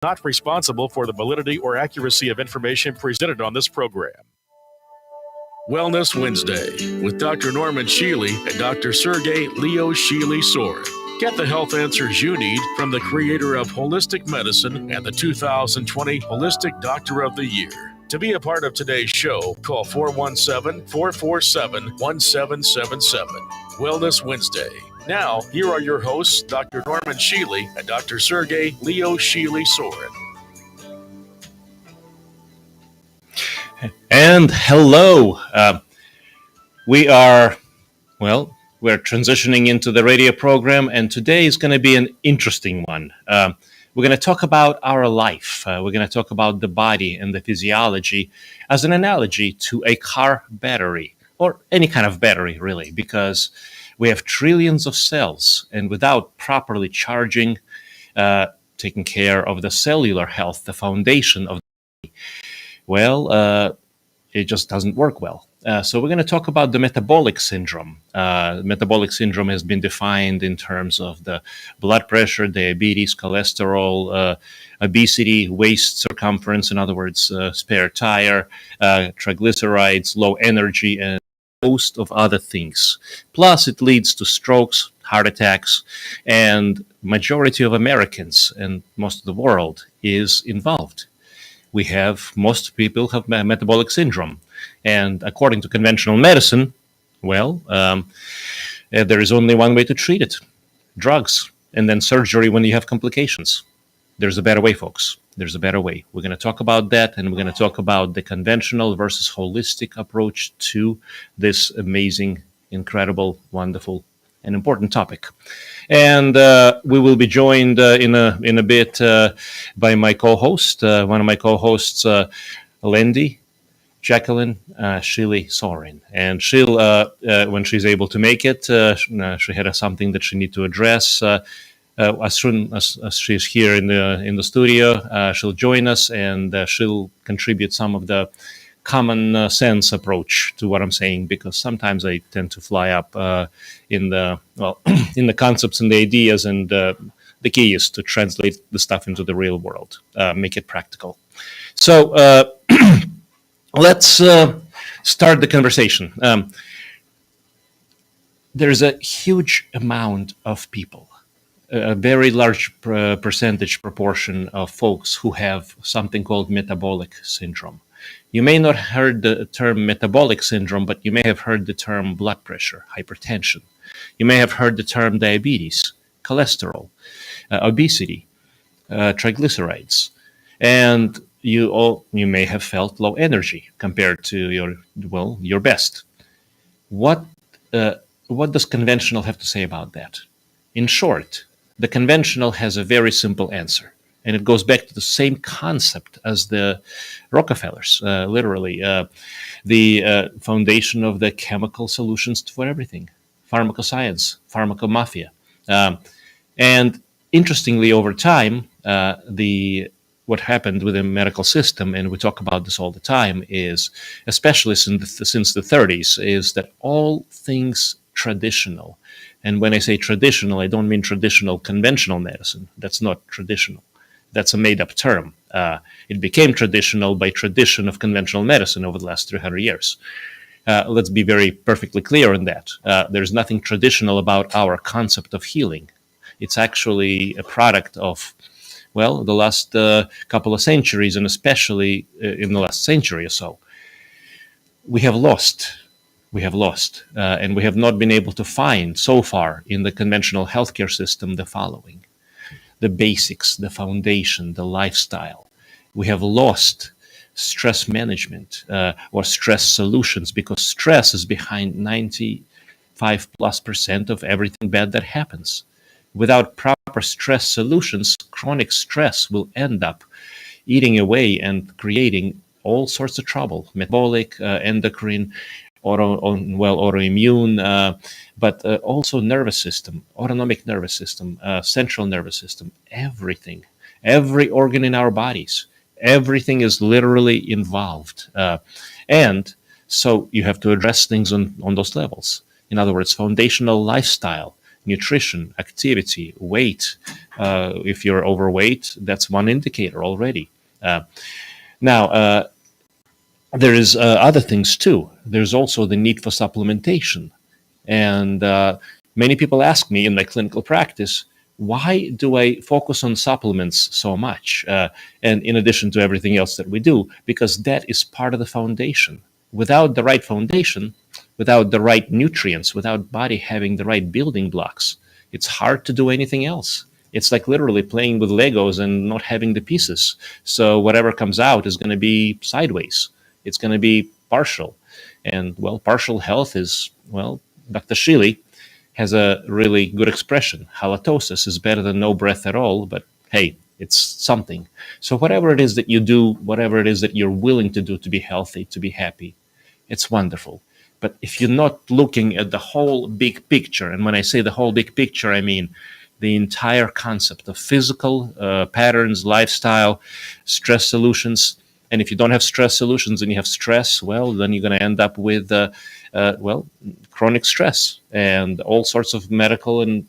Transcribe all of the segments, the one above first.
not responsible for the validity or accuracy of information presented on this program. Wellness Wednesday with Dr. Norman Shealy and Dr. Sergey Leo Shealy-Sorin. Get the health answers you need from the creator of holistic medicine and the 2020 Holistic Doctor of the Year. To be a part of today's show, call 417-447-1777. Wellness Wednesday. Now, here are your hosts, Dr. Norman Shealy and Dr. Sergey Leo Shealy-Sorin. And hello. We're transitioning into the radio program, and today is going to be an interesting one. We're going to talk about our life. We're going to talk about the body and the physiology as an analogy to a car battery, or any kind of battery, really, because we have trillions of cells, and without properly charging, taking care of the cellular health, the foundation of the body, it just doesn't work well. So we're going to talk about the metabolic syndrome. Metabolic syndrome has been defined in terms of the blood pressure, diabetes, cholesterol, obesity, waist circumference, in other words, spare tire, triglycerides, low energy, and a host of other things. Plus, it leads to strokes, heart attacks, and majority of Americans and most of the world is involved. Most people have metabolic syndrome. And according to conventional medicine, there is only one way to treat it: drugs, and then surgery when you have complications. There's a better way, folks. There's a better way. We're going to talk about that, and we're going to talk about the conventional versus holistic approach to this amazing, incredible, wonderful, and important topic. And we will be joined in a bit by my co-host, one of my co-hosts, Lindy Jacqueline Shealy-Sorin. And she'll, when she's able to make it, she had something that she need to address. As soon as she's here in the studio, she'll join us, and she'll contribute some of the common sense approach to what I'm saying, because sometimes I tend to fly up in the concepts and the ideas, and the key is to translate the stuff into the real world, make it practical. So let's start the conversation. There's a huge amount of people, a very large percentage proportion of folks who have something called metabolic syndrome. You may not have heard the term metabolic syndrome, but you may have heard the term blood pressure, hypertension. You may have heard the term diabetes, cholesterol, obesity, triglycerides, and you may have felt low energy compared to your best. What does conventional have to say about that? In short, the conventional has a very simple answer. And it goes back to the same concept as the Rockefellers, literally, the foundation of the chemical solutions for everything, pharmacoscience, pharmacomafia. And interestingly, over time, what happened with the medical system, and we talk about this all the time, is, especially since the 30s, is that all things traditional, and when I say traditional, I don't mean traditional conventional medicine. That's not traditional. That's a made-up term. It became traditional by tradition of conventional medicine over the last 300 years. Let's be very perfectly clear on that. There's nothing traditional about our concept of healing. It's actually a product of, the last couple of centuries, and especially in the last century or so. We have lost, and we have not been able to find so far in the conventional healthcare system the following: the basics, the foundation, the lifestyle. We have lost stress management or stress solutions, because stress is behind 95+% of everything bad that happens. Without proper stress solutions, chronic stress will end up eating away and creating all sorts of trouble: metabolic, endocrine, autoimmune, but also nervous system, autonomic nervous system, central nervous system, everything, every organ in our bodies, everything is literally involved. And so you have to address things on those levels. In other words, foundational lifestyle nutrition, activity, weight. If you're overweight, that's one indicator already. Now, there is other things too. There's also the need for supplementation. And many people ask me in my clinical practice, why do I focus on supplements so much? And in addition to everything else that we do, because that is part of the foundation. Without the right foundation, without the right nutrients, without body having the right building blocks, it's hard to do anything else. It's like literally playing with Legos and not having the pieces. So whatever comes out is going to be sideways. It's going to be partial. And, well, partial health is, well, Dr. Shealy has a really good expression. Halitosis is better than no breath at all, but hey, it's something. So whatever it is that you do, whatever it is that you're willing to do to be healthy, to be happy, it's wonderful. But if you're not looking at the whole big picture, and when I say the whole big picture, I mean the entire concept of physical patterns, lifestyle, stress solutions. And if you don't have stress solutions and you have stress, well, then you're going to end up with, chronic stress and all sorts of medical and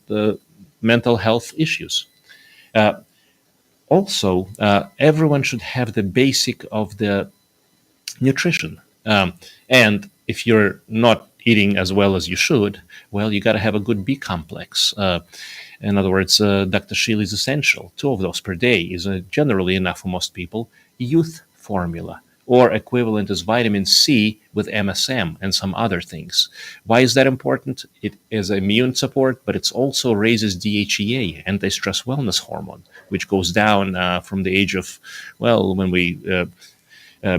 mental health issues. Also, everyone should have the basic of the nutrition. And if you're not eating as well as you should, well, you got to have a good B complex. In other words, Dr. Shealy is essential. 2 of those per day is generally enough for most people. Youth formula, or equivalent is vitamin C with MSM and some other things. Why is that important? It is immune support, but it also raises DHEA, anti-stress wellness hormone, which goes down from the age of, well, when we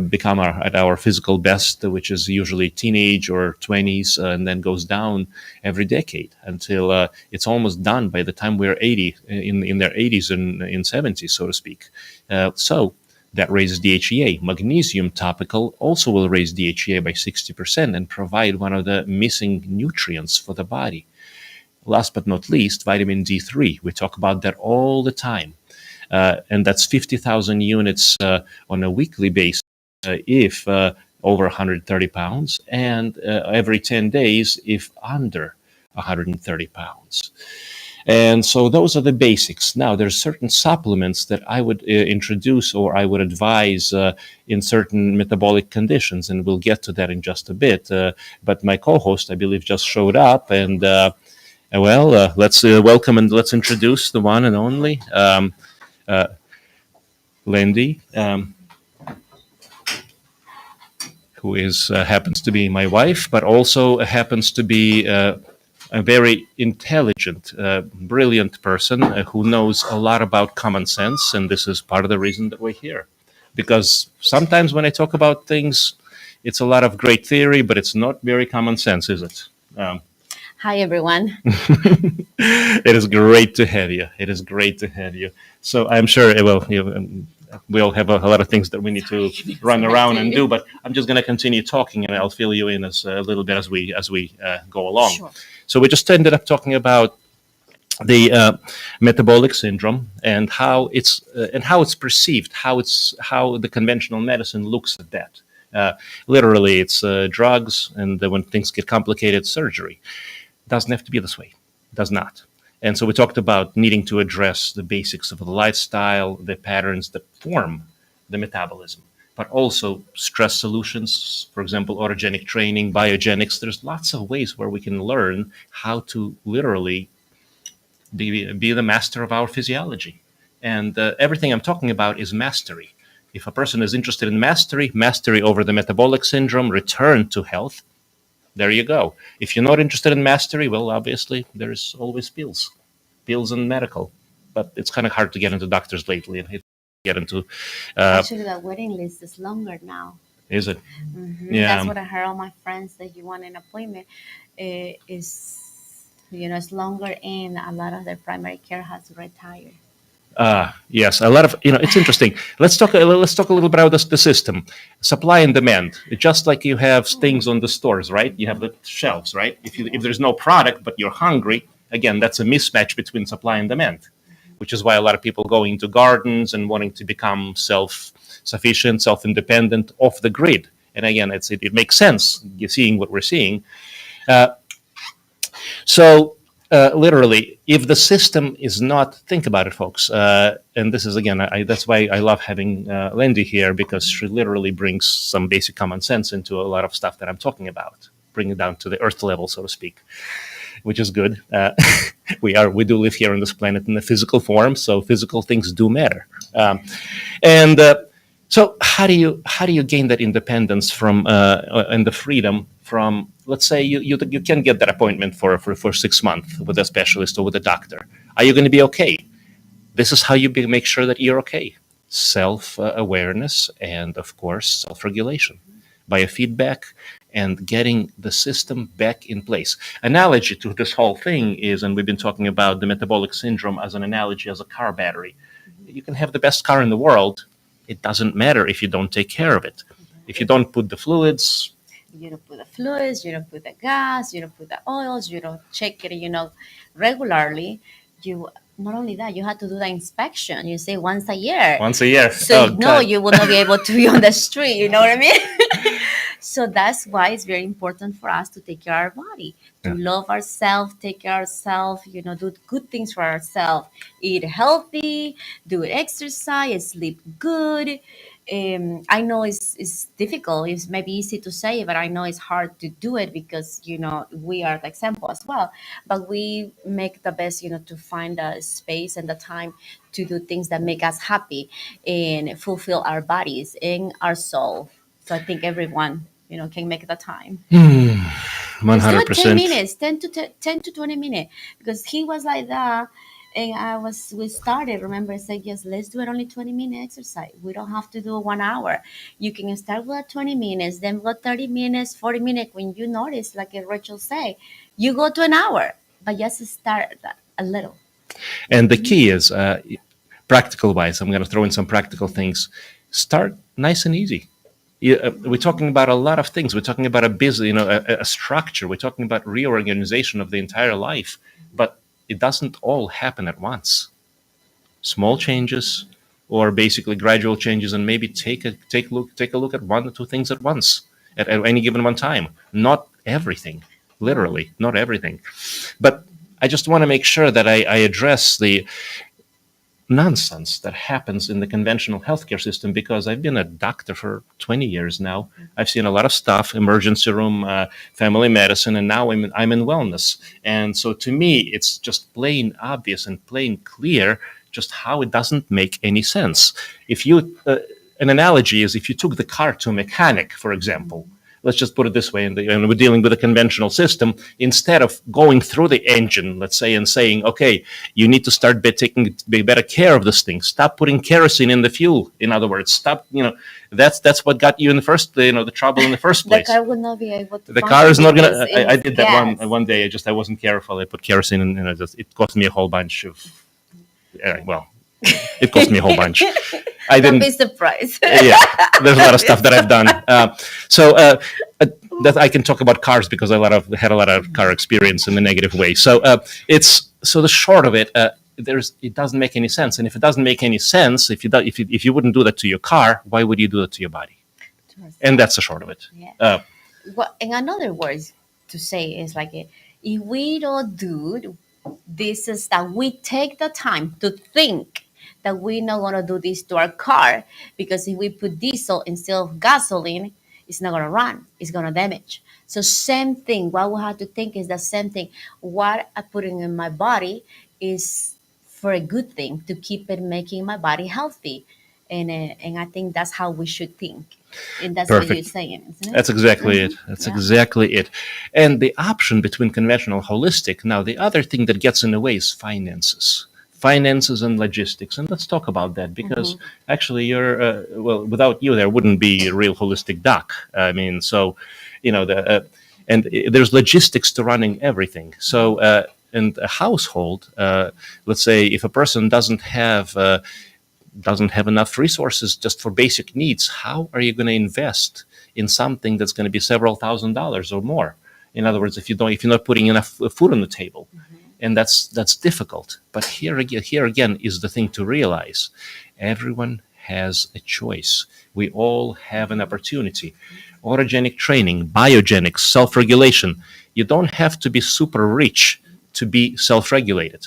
become at our physical best, which is usually teenage or 20s, and then goes down every decade until it's almost done by the time we're 80, in their 80s and in 70s, so to speak. So that raises DHEA. Magnesium topical also will raise DHEA by 60% and provide one of the missing nutrients for the body. Last but not least, vitamin D3. We talk about that all the time. And that's 50,000 units on a weekly basis if over 130 pounds, and every 10 days if under 130 pounds. And so those are the basics. Now, there's certain supplements that I would introduce or I would advise in certain metabolic conditions, and we'll get to that in just a bit. But my co-host, I believe, just showed up, and let's welcome and let's introduce the one and only Lindy, who is happens to be my wife, but also happens to be a very intelligent, brilliant person who knows a lot about common sense, and this is part of the reason that we're here. Because sometimes when I talk about things, it's a lot of great theory, but it's not very common sense, is it? Hi, everyone. It is great to have you. It is great to have you. So I'm sure, we all have a lot of things that we need to run around and do, but I'm just going to continue talking, and I'll fill you in a little bit as we go along. Sure. So we just ended up talking about the metabolic syndrome and how it's perceived, how the conventional medicine looks at that. Literally, it's drugs, and when things get complicated, surgery. Doesn't have to be this way. Does not. And so we talked about needing to address the basics of the lifestyle, the patterns that form the metabolism, but also stress solutions, for example, autogenic training, biogenics. There's lots of ways where we can learn how to literally be the master of our physiology. And everything I'm talking about is mastery. If a person is interested in mastery over the metabolic syndrome, return to health, there you go. If you're not interested in mastery, well, obviously, there's always pills and medical. But it's kind of hard to get into doctors lately and get into... Actually, the waiting list is longer now. Is it? Mm-hmm. Yeah. That's what I heard all my friends, that you want an appointment. It's longer, and a lot of their primary care has retired. Yes, a lot of, it's interesting. Let's talk a little bit about the system, supply and demand. It's just like you have things on the stores, right? You have the shelves, right? If there's no product but you're hungry, again, that's a mismatch between supply and demand, which is why a lot of people go into gardens and wanting to become self-sufficient, self-independent, off the grid. And again, it makes sense. You're seeing what we're seeing. So Literally, if the system is not, think about it, folks. And this is again, that's why I love having Lindy here, because she literally brings some basic common sense into a lot of stuff that I'm talking about, bring it down to the earth level, so to speak, which is good. We do live here on this planet in a physical form, so physical things do matter. And so how do you gain that independence from and the freedom from, let's say you can get that appointment for 6 months with a specialist or with a doctor. Are you going to be okay? This is how you make sure that you're okay. Self-awareness and, of course, self-regulation. Biofeedback and getting the system back in place. Analogy to this whole thing is, and we've been talking about the metabolic syndrome as an analogy as a car battery. You can have the best car in the world. It doesn't matter if you don't take care of it. If you don't put the fluids, you don't put the fluids, you don't put the gas, you don't put the oils, you don't check it, regularly. You not only that, you have to do the inspection. You say once a year. once a year. So you will not be able to be on the street. You know what I mean? So that's why it's very important for us to take care of our body, to love ourselves, take care of ourselves, do good things for ourselves, eat healthy, do exercise, sleep good. I know it's difficult. It's maybe easy to say, but I know it's hard to do it because, we are the example as well. But we make the best, to find the space and the time to do things that make us happy and fulfill our bodies and our soul. So I think everyone, can make the time. 100%. Just do it 10 minutes, 10 to 20 minutes. Because he was like that. And we started, remember, I said, yes, let's do it only 20-minute exercise. We don't have to do 1 hour. You can start with 20 minutes, then go 30 minutes, 40 minutes. When you notice, like Rachel say, you go to an hour, but just start a little. And the key is, practical wise, I'm going to throw in some practical things. Start nice and easy. We're talking about a lot of things. We're talking about a business, a structure. We're talking about reorganization of the entire life, but it doesn't all happen at once. Small changes, or basically gradual changes, and maybe take a look at one or two things at once at any given one time. Not everything, literally, not everything. But I just want to make sure that I address the nonsense that happens in the conventional healthcare system, because I've been a doctor for 20 years now. I've seen a lot of stuff, emergency room, family medicine, and now I'm in wellness. And so to me, it's just plain obvious and plain clear just how it doesn't make any sense. If you, an analogy is if you took the car to a mechanic, for example, let's just put it this way, and we're dealing with a conventional system, instead of going through the engine, let's say, and saying, okay, you need to start taking better care of this thing. Stop putting kerosene in the fuel. In other words, stop, that's what got you in the first, the trouble in the first place. The car would not be able to. The car is not going to, I did that one day, I wasn't careful. I put kerosene in, and it cost me a whole bunch of, it cost me a whole bunch. I didn't be surprised. Yeah, there's a lot of stuff that I've done. That I can talk about cars because I had a lot of car experience in the negative way. So the short of it, it doesn't make any sense. And if it doesn't make any sense, if you wouldn't do that to your car, why would you do that to your body? And that's the short of it. Yeah. In other words, to say is like, if we don't do this, is that we take the time to think that we're not going to do this to our car, because if we put diesel instead of gasoline, it's not going to run. It's going to damage. So same thing. What we have to think is the same thing. What I'm putting in my body is for a good thing, to keep it making my body healthy. And I think that's how we should think. And that's Perfect. What you're saying, isn't it? That's exactly it. That's exactly it. And the option between conventional and holistic, now the other thing that gets in the way is finances and logistics. And let's talk about that, because actually you're, without you, there wouldn't be a real holistic doc. I mean, so, and there's logistics to running everything. So, in a household, let's say if a person doesn't have enough resources just for basic needs, how are you going to invest in something that's going to be several $1,000s or more? In other words, if you're not putting enough food on the table. And that's difficult. But here again is the thing to realize. Everyone has a choice. We all have an opportunity. Autogenic training, biogenics, self-regulation. You don't have to be super rich to be self-regulated.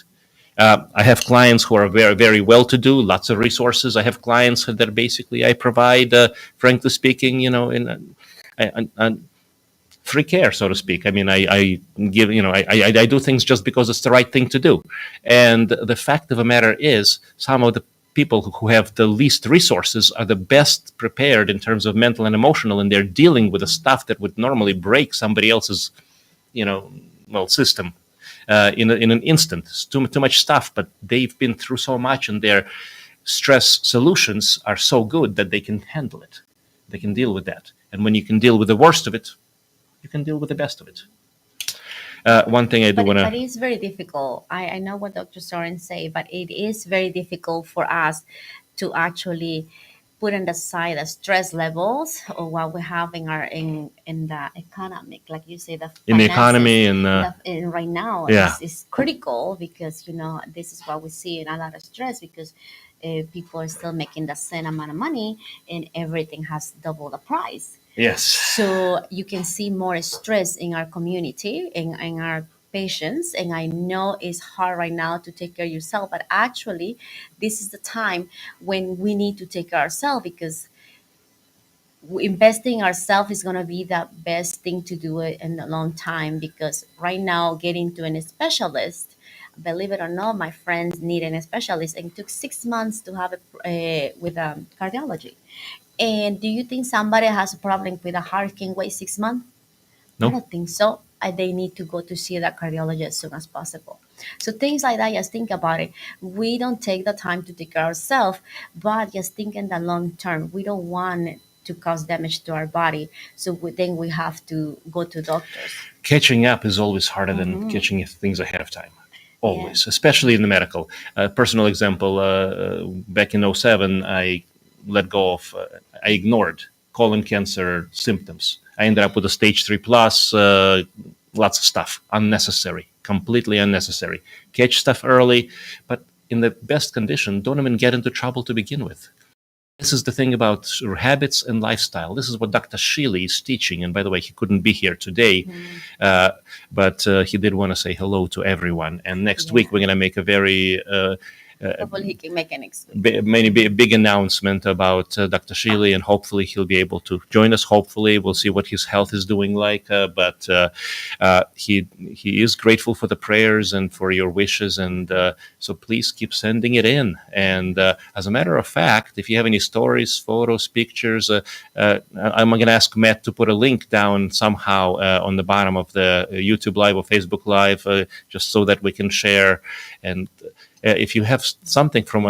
I have clients who are very, very well-to-do, lots of resources. I have clients that basically I provide, frankly speaking, a free care, so to speak. I mean, I give, I do things just because it's the right thing to do. And the fact of the matter is, some of the people who have the least resources are the best prepared in terms of mental and emotional, and they're dealing with the stuff that would normally break somebody else's, system in an instant. It's too much stuff, but they've been through so much, and their stress solutions are so good that they can handle it. They can deal with that. And when you can deal with the worst of it, you can deal with the best of it. One thing I do want to... But it's very difficult. I know what Dr. Soren say, but it is very difficult for us to actually put on the side the stress levels or what we have in the economic, like you say, the in the finances, economy and in right now yeah. is critical because this is what we see in a lot of stress because people are still making the same amount of money and everything has double the price. Yes. So you can see more stress in our community, in our patients. And I know it's hard right now to take care of yourself, but actually, this is the time when we need to take care of ourselves because investing ourselves is going to be the best thing to do it in a long time because right now, getting to a specialist, believe it or not, my friends needed a specialist and it took 6 months to have it with cardiology. And do you think somebody has a problem with a heart can wait 6 months? I No. don't think so. They need to go to see that cardiologist as soon as possible. So things like that, just think about it. We don't take the time to take care of ourselves, but just think in the long term. We don't want to cause damage to our body. So then we have to go to doctors. Catching up is always harder than catching things ahead of time. Always, Yeah. especially in the medical. Personal example, back in 2007, I let go of, I ignored colon cancer symptoms. I ended up with a stage 3 plus, lots of stuff, unnecessary, completely unnecessary. Catch stuff early, but in the best condition, don't even get into trouble to begin with. This is the thing about habits and lifestyle. This is what Dr. Shealy is teaching. And by the way, he couldn't be here today, but he did want to say hello to everyone. And next week, we're going to make a very Hopefully he can make an excuse. big announcement about Dr. Shealy, and hopefully he'll be able to join us. Hopefully, we'll see what his health is doing like. But he is grateful for the prayers and for your wishes, and so please keep sending it in. And as a matter of fact, if you have any stories, photos, pictures, I'm going to ask Matt to put a link down somehow on the bottom of the YouTube Live or Facebook Live, just so that we can share. And if you have something from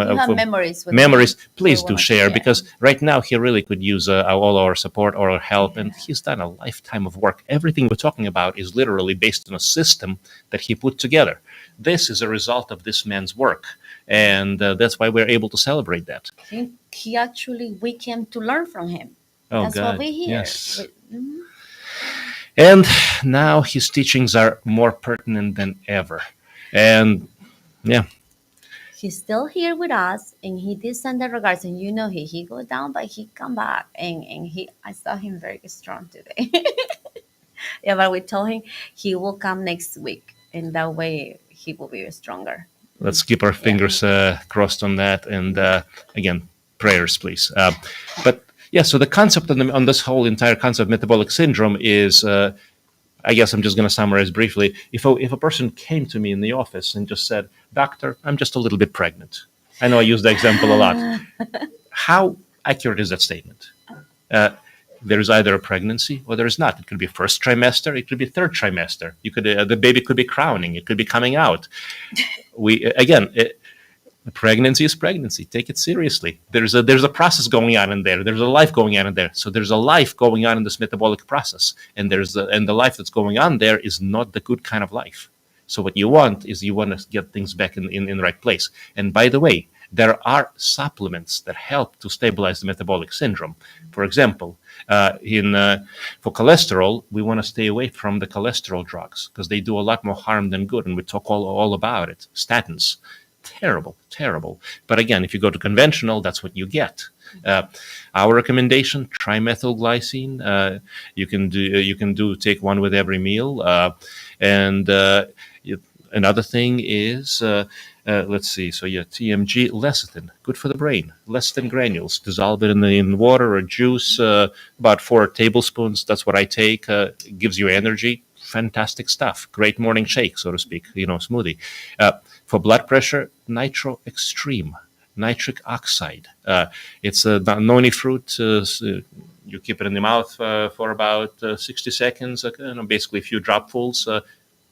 memories, please do share, because right now he really could use all our support or our help, and he's done a lifetime of work. Everything we're talking about is literally based on a system that he put together. This is a result of this man's work, and that's why we're able to celebrate that. He actually, we came to learn from him. Oh, that's God. what we hear. Yes. And now his teachings are more pertinent than ever. And yeah. He's still here with us, and he did send the regards. And he go down, but he come back, and I saw him very strong today. Yeah, but we told him he will come next week, and that way he will be stronger. Let's keep our fingers crossed on that, and again, prayers, please. But yeah, so the concept on this whole entire concept of metabolic syndrome is. I guess I'm just going to summarize briefly. If a person came to me in the office and just said, "Doctor, I'm just a little bit pregnant." I know I use the example a lot. How accurate is that statement? There is either a pregnancy or there is not. It could be first trimester. It could be third trimester. You could the baby could be crowning. It could be coming out. Pregnancy is pregnancy. Take it seriously. There's a process going on in there. There's a life going on in there. So there's a life going on in this metabolic process, and the life that's going on there is not the good kind of life. So what you want to get things back in the right place. And by the way, there are supplements that help to stabilize the metabolic syndrome. For example, for cholesterol, we want to stay away from the cholesterol drugs because they do a lot more harm than good, and we talk all about it. Statins. Terrible. But again, if you go to conventional, that's what you get. Our recommendation: trimethylglycine. You can take one with every meal, and Another thing is, let's see. So yeah, TMG, lecithin, good for the brain. Lecithin granules, dissolve it in water or juice, about 4 tablespoons. That's what I take. Gives you energy. Fantastic stuff. Great morning shake, so to speak. Smoothie. For blood pressure, Nitro Extreme, nitric oxide. It's a noni fruit. You keep it in the mouth for about 60 seconds. Basically, a few dropfuls.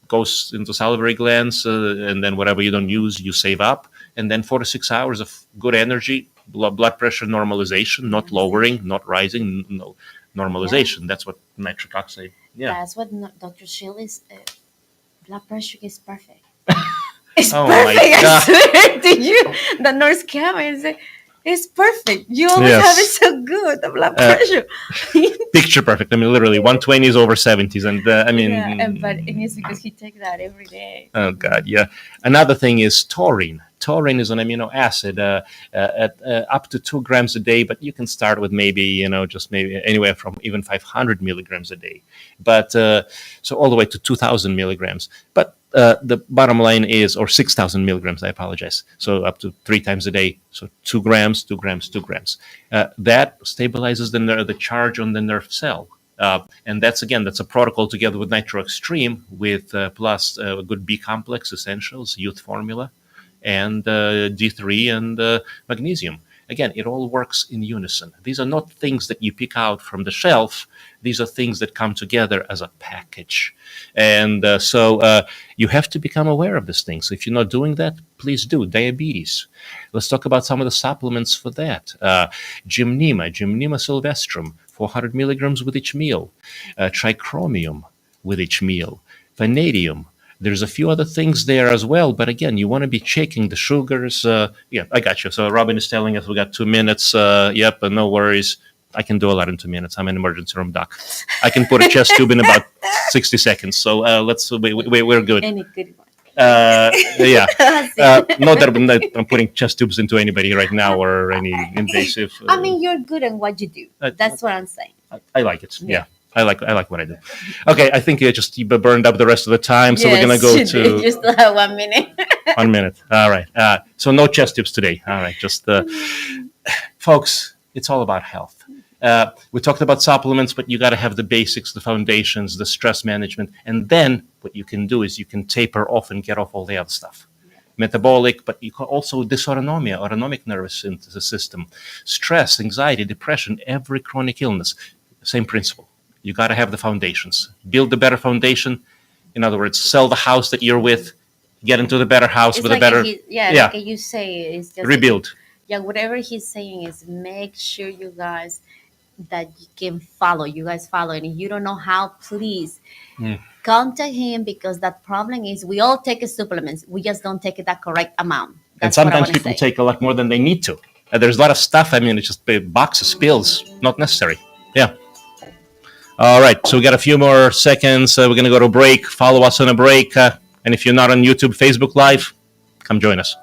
Goes into salivary glands, and then whatever you don't use, you save up. And then 4 to 6 hours of good energy, blood pressure normalization, not lowering, not rising, no normalization. Yeah. That's what nitric oxide. Yeah. That's what Dr. Shealy's blood pressure is perfect. It's Oh perfect. my I God. swear to you. The nurse came and said, "It's perfect. You always Yes. have it so good. The blood pressure." Picture perfect. I mean, literally 120 is over 70s, and I mean, Yeah, but it's because he takes that every day. oh God, yeah. Another thing is taurine. Taurine is an amino acid at up to 2 grams a day, but you can start with maybe, just maybe anywhere from even 500 milligrams a day. But so all the way to 2,000 milligrams. But the bottom line is, or 6,000 milligrams, I apologize. So up to 3 times a day. So 2 grams, 2 grams, 2 grams. That stabilizes the charge on the nerve cell. And that's a protocol together with Nitro Extreme with plus a good B complex essentials, youth formula, and D3 and magnesium. Again, it all works in unison. These are not things that you pick out from the shelf. These are things that come together as a package. And so you have to become aware of these things. If you're not doing that, please do. Diabetes. Let's talk about some of the supplements for that. Gymnema sylvestrum, 400 milligrams with each meal. Trichromium with each meal. Vanadium. There's a few other things there as well, but again, you want to be checking the sugars. Yeah, I got you. So Robin is telling us we got 2 minutes. Yep, no worries. I can do a lot in 2 minutes. I'm an emergency room doc. I can put a chest tube in about 60 seconds. So we're good. Any good one. Yeah. Not that I'm putting chest tubes into anybody right now or any invasive. I mean, you're good at what you do. That's what I'm saying. I like it. Yeah. I like what I do. Okay, I think you just burned up the rest of the time, so we're gonna go to just 1 minute. 1 minute. All right. So no chest tubes today. All right. Just folks, it's all about health. We talked about supplements, but you got to have the basics, the foundations, the stress management, and then what you can do is you can taper off and get off all the other stuff. Metabolic, but you can also dysautonomia, autonomic nervous system, stress, anxiety, depression, every chronic illness. Same principle. You got to have the foundations. Build the better foundation. In other words, sell the house that you're with, get into the better house with like a better. Like you say, it's just rebuild. Yeah, whatever he's saying is make sure you guys that you can follow. You guys follow, and if you don't know how, please contact him because that problem is we all take supplements. We just don't take that correct amount. And sometimes people take a lot more than they need to. There's a lot of stuff. I mean, it's just boxes, pills, not necessary. Yeah. All right, so we got a few more seconds. We're going to go to a break. Follow us on a break. And if you're not on YouTube, Facebook Live, come join us.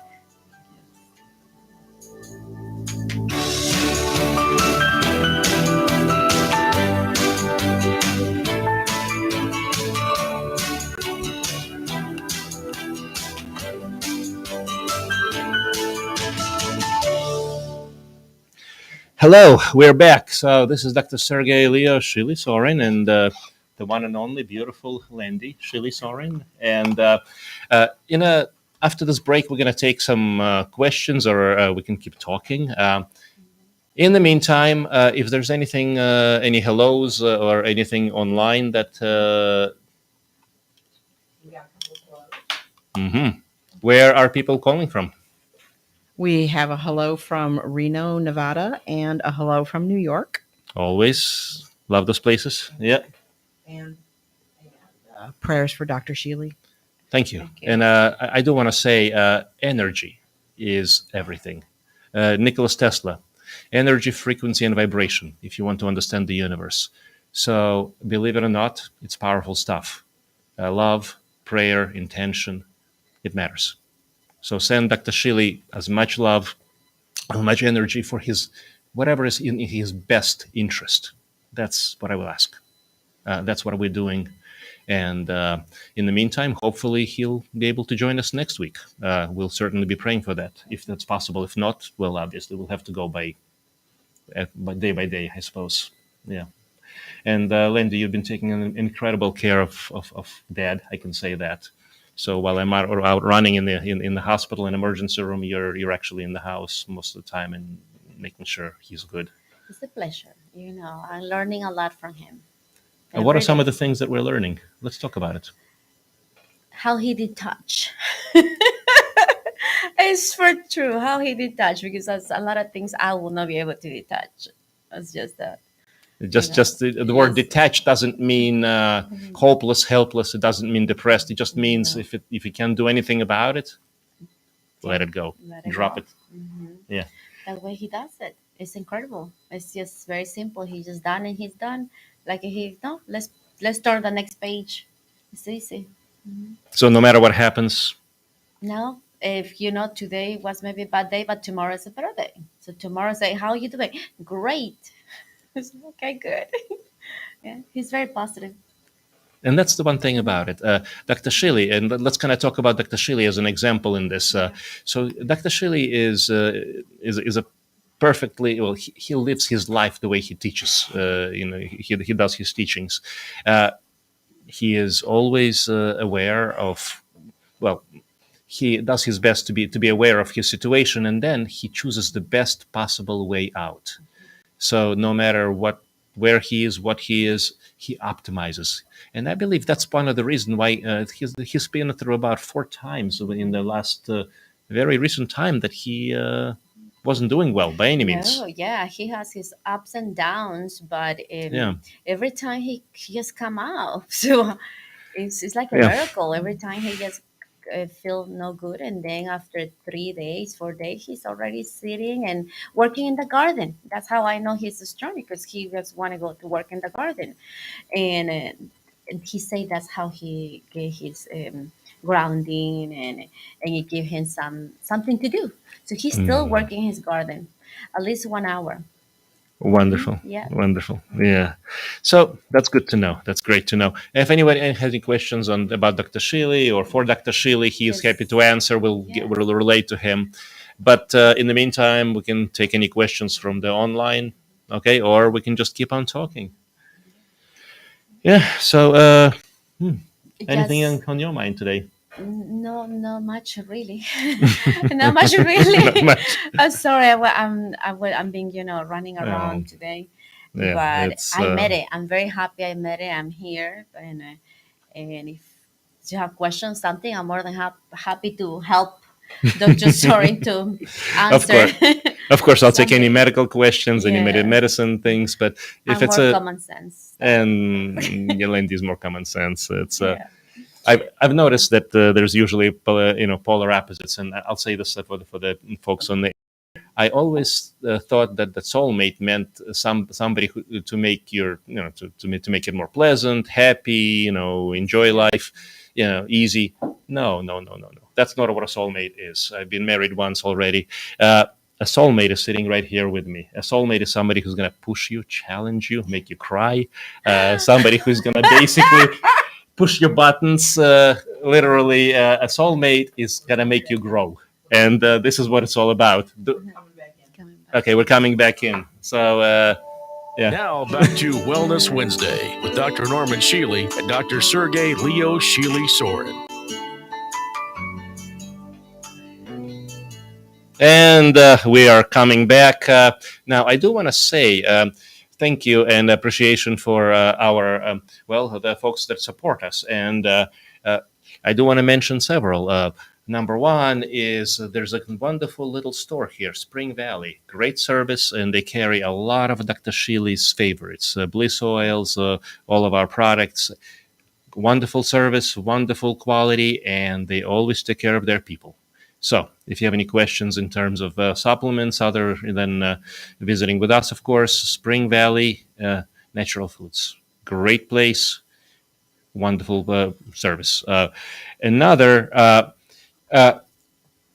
Hello, we're back. So this is Dr. Sergey Leo Shealy-Sorin and the one and only beautiful Landy Shealy-Sorin. And after this break, we're going to take some questions, or we can keep talking. In the meantime, if there's anything, any hellos or anything online that... Where are people calling from? We have a hello from Reno, Nevada, and a hello from New York. Always love those places. Yeah. And prayers for Dr. Shealy. Thank you. And I do want to say energy is everything. Nikola Tesla, energy, frequency, and vibration, if you want to understand the universe. So believe it or not, it's powerful stuff. Love, prayer, intention, it matters. So send Dr. Shealy as much love, as much energy for his whatever is in his best interest. That's what I will ask. That's what we're doing. And in the meantime, hopefully he'll be able to join us next week. We'll certainly be praying for that, if that's possible. If not, well, obviously we'll have to go by by day, I suppose. Yeah. And Lindy, you've been taking an incredible care of Dad. I can say that. So while I'm out running in the hospital and emergency room, you're actually in the house most of the time and making sure he's good. It's a pleasure. I'm learning a lot from him And what are every some of day. the things that we're learning? Let's talk about it. How he did touch. It's for true. How he did touch, because that's a lot of things I will not be able to detach. It's just that, Just the word yes. detached doesn't mean hopeless, helpless. It doesn't mean depressed. It just means No, if you can't do anything about it, let it go, let it drop go. it. Yeah. The way he does it, it's incredible. It's just very simple. He's just done and he's done. Like he no, let's turn the next page. It's easy. So no matter what happens, Now, if today was maybe a bad day, but tomorrow is a better day. So tomorrow say, how are you doing? Great. It's okay, good. Yeah, he's very positive. and that's the one thing about it. Dr. Shealy, and let's kind of talk about Dr. Shealy as an example in this. So Dr. Shealy is a perfectly well. He lives his life the way he teaches. He does his teachings. He is always aware of well. He does his best to be aware of his situation, and then he chooses the best possible way out. So no matter where he is, what he is, he optimizes. And I believe that's one of the reasons why he's been through about 4 times in the last very recent time that he wasn't doing well by any No, means. yeah, he has his ups and downs, but Yeah, every time he just come out. So it's like a yeah. miracle. Every time he just feel no good, and then after 3 days, 4 days, he's already sitting and working in the garden. That's how I know he's strong, because he just want to go to work in the garden, and he say that's how he get his grounding, and it give him something to do. So he's still working his garden, at least 1 hour. Wonderful. Yeah. Wonderful. Yeah. So that's good to know. That's great to know. If anyone has any questions about Dr. Shealy or for Dr. Shealy, he is happy to Just answer. yeah. We'll relate to him. But in the meantime, we can take any questions from the online, okay? Or we can just keep on talking. Yeah. So anything Just on your mind today? no, not much really. Not much really. Not much. I'm sorry. I'm being running Oh, around today, yeah. but It's I made it. I'm very happy I made it. I'm here, and if you have questions, something, I'm more than happy to help Dr. Sorin to of answer course. Of course, I'll take any something. medical questions, any Yeah, medicine things. But if I'm it's more a common sense. So and Yolandi is more common sense. It's yeah. I've noticed that there's usually polar opposites, and I'll say this for the folks on the. I always thought that the soulmate meant somebody to make your to make it more pleasant, happy, enjoy life, easy. No, no, no, no, no. That's not what a soulmate is. I've been married once already. A soulmate is sitting right here with me. A soulmate is somebody who's going to push you, challenge you, make you cry. Somebody who's going to basically push your buttons. Literally, a soulmate is gonna make you grow, and this is what it's all about. Coming back. Okay, we're coming back in. So yeah. Now back to Wellness Wednesday with Dr. Norman Shealy and Dr. Sergey Leo Shealy-Sorin. And we are coming back. Now, I do want to say thank you and appreciation for our, the folks that support us. And I do want to mention several. Number one is there's a wonderful little store here, Spring Valley. Great service, and they carry a lot of Dr. Shealy's favorites, Bliss oils, all of our products. Wonderful service, wonderful quality, and they always take care of their people. So, if you have any questions in terms of supplements, other than visiting with us, of course, Spring Valley Natural Foods. Great place, wonderful service. Another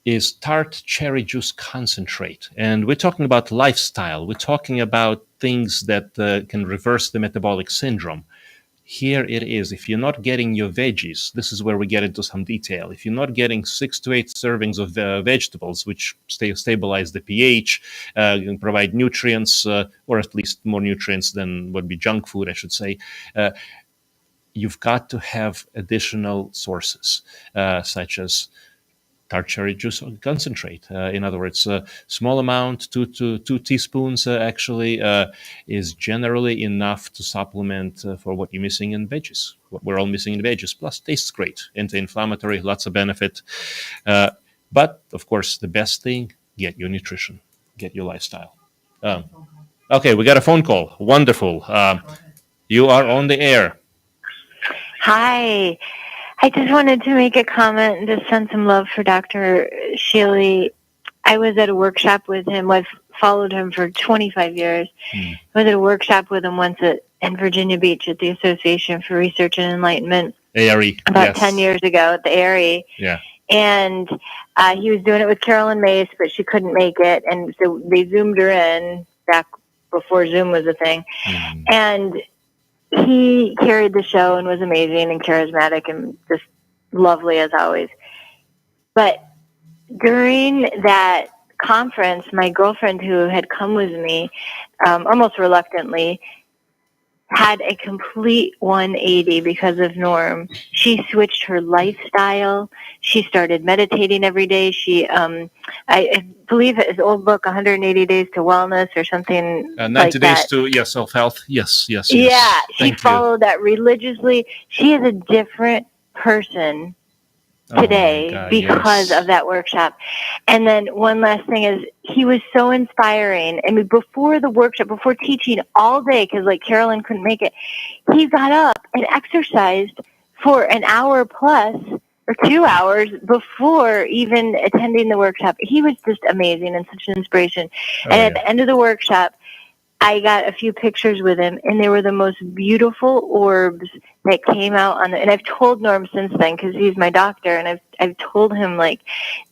is tart cherry juice concentrate. And we're talking about lifestyle. We're talking about things that can reverse the metabolic syndrome. Here it is. If you're not getting your veggies, this is where we get into some detail. If you're not getting 6 to 8 servings of vegetables, which stabilize the pH, and provide nutrients, or at least more nutrients than would be junk food, I should say, you've got to have additional sources, such as tart cherry juice concentrate. In other words, a small amount, 2 teaspoons actually, is generally enough to supplement for what you're missing in veggies. What we're all missing in veggies. Plus, tastes great, anti-inflammatory, lots of benefit. But of course, the best thing: get your nutrition, get your lifestyle. Okay, we got a phone call. Wonderful. You are on the air. Hi. I just wanted to make a comment and just send some love for Dr. Shealy. I was at a workshop with him. I've followed him for 25 years. I was at a workshop with him once in Virginia Beach at the Association for Research and Enlightenment. ARE. About 10 years ago at the ARE. Yeah. And he was doing it with Carolyn Mace, but she couldn't make it. And so they Zoomed her in back before Zoom was a thing. And he carried the show and was amazing and charismatic and just lovely as always. But during that conference, my girlfriend who had come with me, almost reluctantly, had a complete 180 because of Norm. She switched her lifestyle. She started meditating every day. I believe his old book, 180 Days to Wellness or something 90 like days that. to self-health. Yes. Yeah, she Thank you. followed that religiously. She is a different person today because of that workshop. And then one last thing is he was so inspiring. I mean, before the workshop, before teaching all day, because like Carolyn couldn't make it, he got up and exercised for an hour plus or 2 hours before even attending the workshop. He was just amazing and such an inspiration. At the end of the workshop, I got a few pictures with him, and they were the most beautiful orbs that came out on and I've told Norm since then because he's my doctor, and I've told him like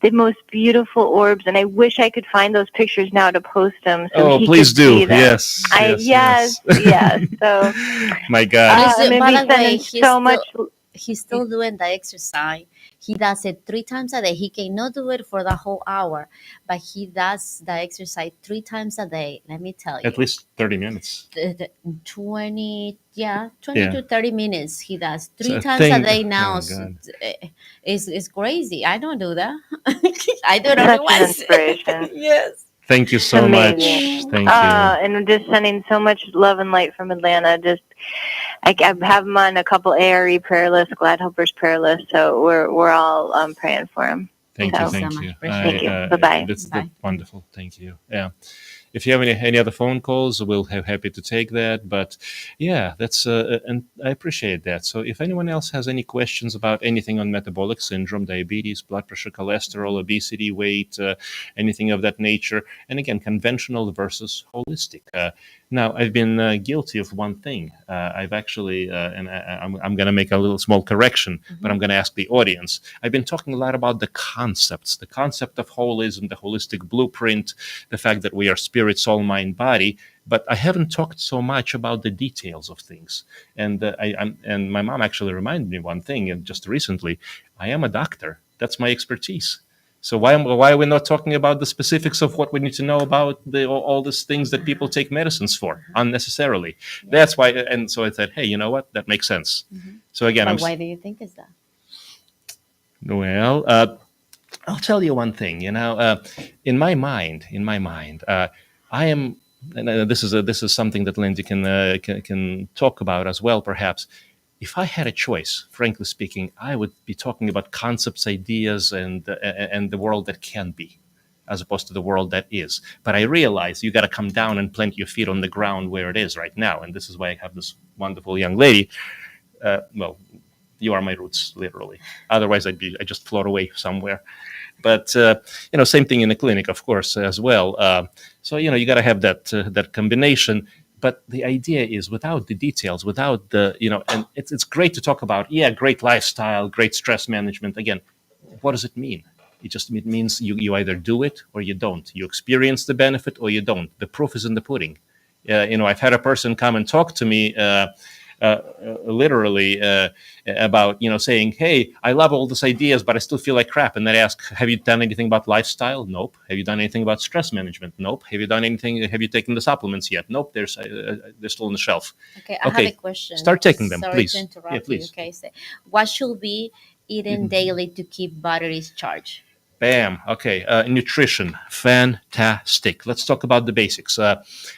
the most beautiful orbs, and I wish I could find those pictures now to post them. So he please could do. See them. Yes. Yes. So my God. By the way, he's still still doing the exercise. He does it 3 times a day. He cannot do it for the whole hour, but he does the exercise 3 times a day. Let me tell you. At least 30 minutes. 20 to 30 minutes he does 3 So times a day now. It's crazy. I don't do that. I do it only once. Such an inspiration. Yes. Thank you so much. Thank you. And just sending so much love and light from Atlanta. I have him on a couple ARE prayer lists, Glad Helpers prayer lists, so we're all praying for him. Thank you. Thank you. Bye-bye. That's wonderful. Thank you. Yeah. If you have any other phone calls, we'll have happy to take that. But yeah, that's and I appreciate that. So if anyone else has any questions about anything on metabolic syndrome, diabetes, blood pressure, cholesterol, obesity, weight, anything of that nature, and again, conventional versus holistic. Now, I've been guilty of one thing. I've actually, and I'm going to make a little small correction, but I'm going to ask the audience. I've been talking a lot about the concepts, the concept of holism, the holistic blueprint, the fact that we are spirit, soul, mind, body. But I haven't talked so much about the details of things. And and my mom actually reminded me one thing, and just recently, I am a doctor. That's my expertise. So why are we not talking about the specifics of what we need to know about all these things that people take medicines for unnecessarily? Yeah. That's why. And so I said, hey, you know what? That makes sense. So again, why do you think is that? Well, I'll tell you one thing. In my mind, I am. And this is something that Lindy can talk about as well, perhaps. If I had a choice, frankly speaking, I would be talking about concepts, ideas, and the world that can be, as opposed to the world that is. But I realize you got to come down and plant your feet on the ground where it is right now, and this is why I have this wonderful young lady. Well, you are my roots, literally. Otherwise, I just float away somewhere. But same thing in the clinic, of course, as well. So you got to have that combination. But the idea is without the details, without the, and it's great to talk about, great lifestyle, great stress management. Again, what does it mean? It means you either do it or you don't. You experience the benefit or you don't. The proof is in the pudding. I've had a person come and talk to me literally about saying, "Hey, I love all these ideas, but I still feel like crap." And then ask, "Have you done anything about lifestyle?" Nope. Have you done anything about stress management? Nope. Have you done anything? Have you taken the supplements yet? Nope. They're still on the shelf. Okay, I have a question. Start taking them, Sorry please. to interrupt Yeah, please. you. Okay, so what should be eaten daily to keep batteries charged? Bam. Okay. Nutrition. Fantastic. Let's talk about the basics.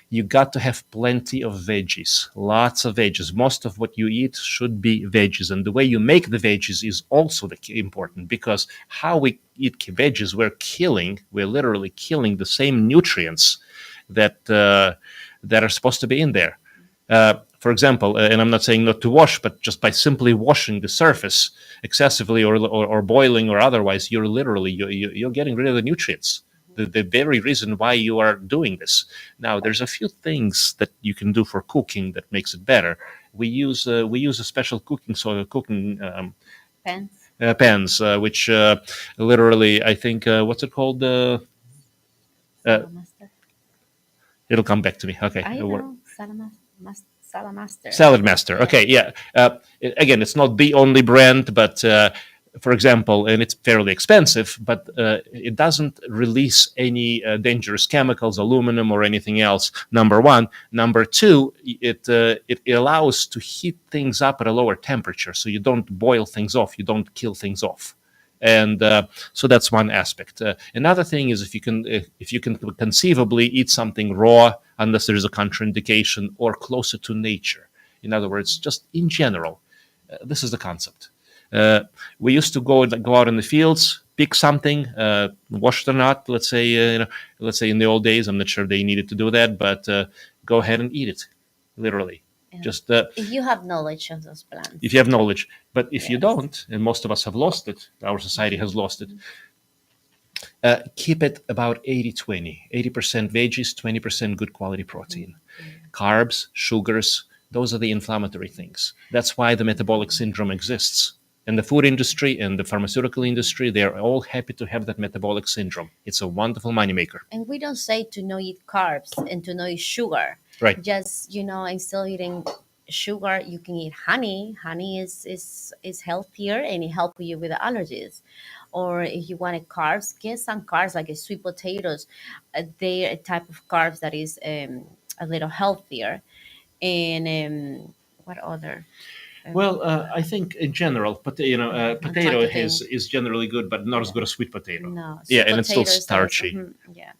You got to have plenty of veggies, lots of veggies. Most of what you eat should be veggies. And the way you make the veggies is also important, because how we eat veggies, we're literally killing the same nutrients that are supposed to be in there. For example, and I'm not saying not to wash, but just by simply washing the surface excessively or boiling or otherwise, you're getting rid of the nutrients. The very reason why you are doing this. Now, there's a few things that you can do for cooking that makes it better. We use a special cooking pans, which literally, I think, what's it called? It'll come back to me. Okay. I know, Salamaster. Salad Master. Okay, yeah. Again, it's not the only brand, but for example, and it's fairly expensive, but it doesn't release any dangerous chemicals, aluminum, or anything else. Number one. Number two, it allows to heat things up at a lower temperature, so you don't boil things off, you don't kill things off. And so that's one aspect. Another thing is if you can conceivably eat something raw, unless there is a contraindication, or closer to nature. In other words, just in general, this is the concept. We used to go out in the fields, pick something, wash it or not. Let's say in the old days, I'm not sure they needed to do that, but go ahead and eat it, literally. Yeah. Just if you have knowledge of those plants. If you have knowledge, but if you don't, and most of us have lost it, our society has lost it. Keep it about 80-20, 80% veggies, 20% good quality protein. Carbs, sugars, those are the inflammatory things. That's why the metabolic syndrome exists. And the food industry and the pharmaceutical industry, they're all happy to have that metabolic syndrome. It's a wonderful moneymaker. And we don't say to not eat carbs and to not eat sugar. Right. Just, instead of eating sugar, you can eat honey. Honey is healthier and it helps you with the allergies. Or if you wanted carbs, get some carbs like sweet potatoes. They're a type of carbs that is a little healthier. And what other? Well, I think in general, potato is generally good, but not as good as sweet potato. No. And it's still starchy. Yeah.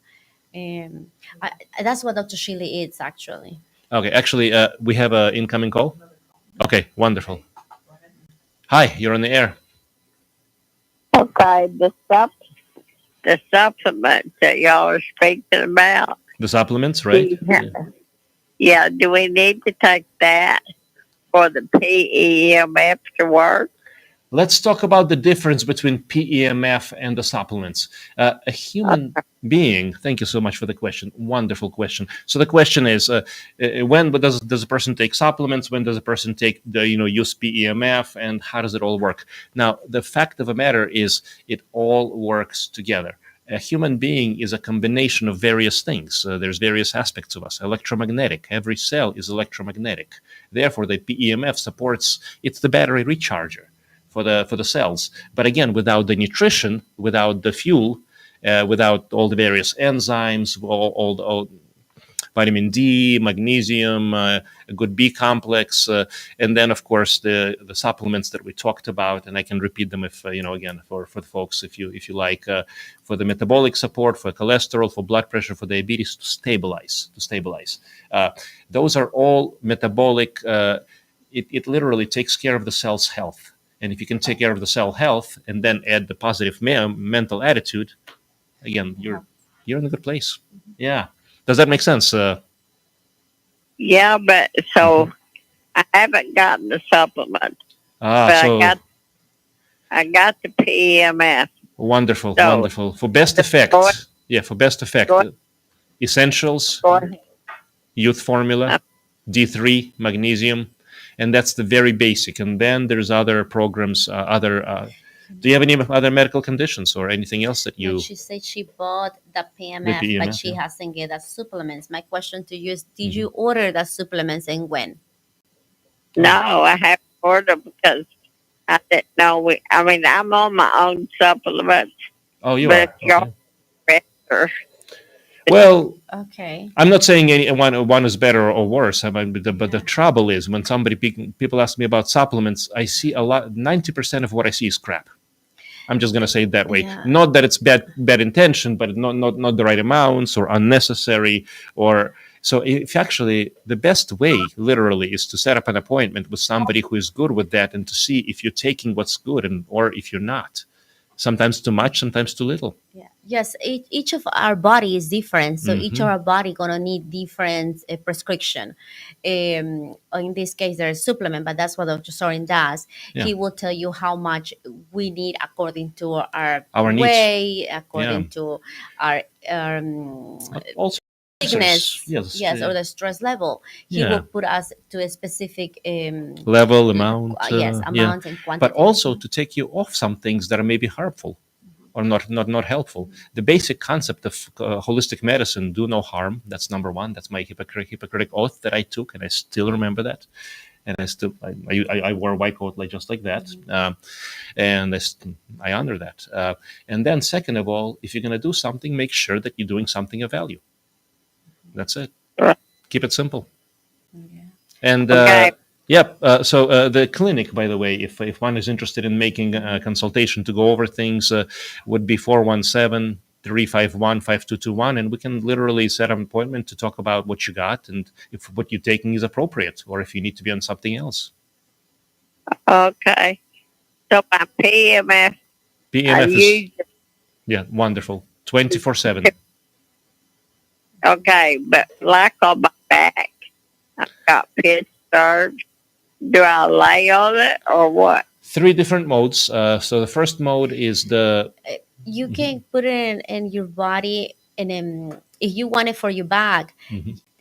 That's what Dr. Shealy eats, actually. Okay, actually, we have an incoming call. Okay, wonderful. Hi, you're on the air. Okay, the supplements that y'all are speaking about. The supplements, right? Yeah, do we need to take that for the PEMF to work? Let's talk about the difference between PEMF and the supplements. A human being, thank you so much for the question. Wonderful question. So the question is, when does a person take supplements? When does a person use PEMF? And how does it all work? Now, the fact of the matter is it all works together. A human being is a combination of various things. There's various aspects of us. Electromagnetic. Every cell is electromagnetic. Therefore, the PEMF supports, it's the battery recharger for the cells. But again, without the nutrition, without the fuel, without all the various enzymes, all vitamin D, magnesium, a good B complex, and then of course the supplements that we talked about, and I can repeat them if again for the folks if you like, for the metabolic support, for cholesterol, for blood pressure, for diabetes, to stabilize. Those are all metabolic. It literally takes care of the cell's health. And if you can take care of the cell health and then add the positive mental attitude, again, you're in a good place. Yeah. Does that make sense? Yeah, but so I haven't gotten the supplement. But I got the PEMF. Wonderful. For best effect. Essentials, Youth Formula, D3, magnesium. And that's the very basic. And then there's other programs, do you have any other medical conditions or anything else that you... She said she bought the PEMF, but she hasn't get the supplements. My question to you is, did you order the supplements and when? No, I haven't ordered because I didn't know. I'm on my own supplements. Oh, you but are? if y'all Okay. better, Well, Okay. I'm not saying one is better or worse. I mean, but the trouble is when people ask me about supplements, I see a lot. 90% of what I see is crap. I'm just gonna say it that way. Yeah. Not that it's bad intention, but not the right amounts or unnecessary. Or so if actually the best way, literally, is to set up an appointment with somebody who is good with that and to see if you're taking what's good and or if you're not. Sometimes too much, sometimes too little. Yeah. Yes. Each of our body is different, so each of Hmm. our body gonna need different prescription. In this case, there's supplement, but that's what Dr. Sorin does. Yeah. He will tell you how much we need according to our Our needs. weight, Yeah. according to our um, Also, sickness, yes. yes, or the stress level. He Yeah. will put us to a specific Level, amount. yes, Yeah. amount and But quantity. also to take you off some things that are maybe harmful or not helpful. The basic concept of holistic medicine, do no harm. That's number one. That's my Hippocratic oath that I took, and I still remember that. And I wore a white coat just like that, and I honor that. And then second of all, if you're going to do something, make sure that you're doing something of value. That's it. Keep it simple. And Okay. yep. So the clinic, by the way, if one is interested in making a consultation to go over things, would be 417-351-5221, and we can literally set an appointment to talk about what you got and if what you're taking is appropriate or if you need to be on something else. Okay. So my PMS, I PMF use is wonderful, 24/7. okay, but like on my back, I've got pit stars. Do I lay on it or what? 3 different modes. So the first mode is the You can put it in your body, and if you want it for your back,